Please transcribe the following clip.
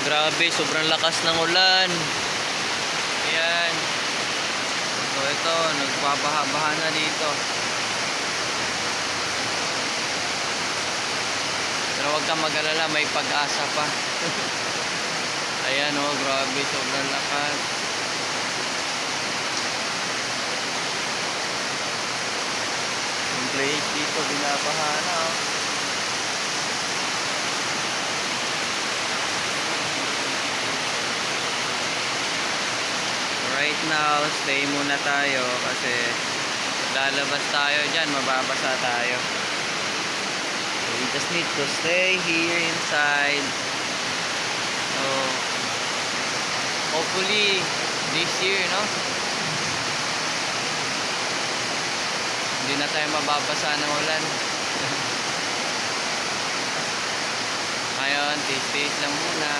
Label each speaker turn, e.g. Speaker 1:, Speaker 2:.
Speaker 1: Grabe, sobrang lakas ng ulan. Ayan. So ito, nagbabaha-baha na dito. Pero huwag kang mag-alala, may pag-asa pa. Ayan oh, grabe, sobrang lakas. Yung place dito, binabaha na oh. Right now, stay muna tayo kasi lalabas tayo dyan, mababasa tayo. So we just need to stay here inside. So hopefully this year, no? Hindi na tayo mababasa ng ulan. Ngayon, tiis-tiis lang muna.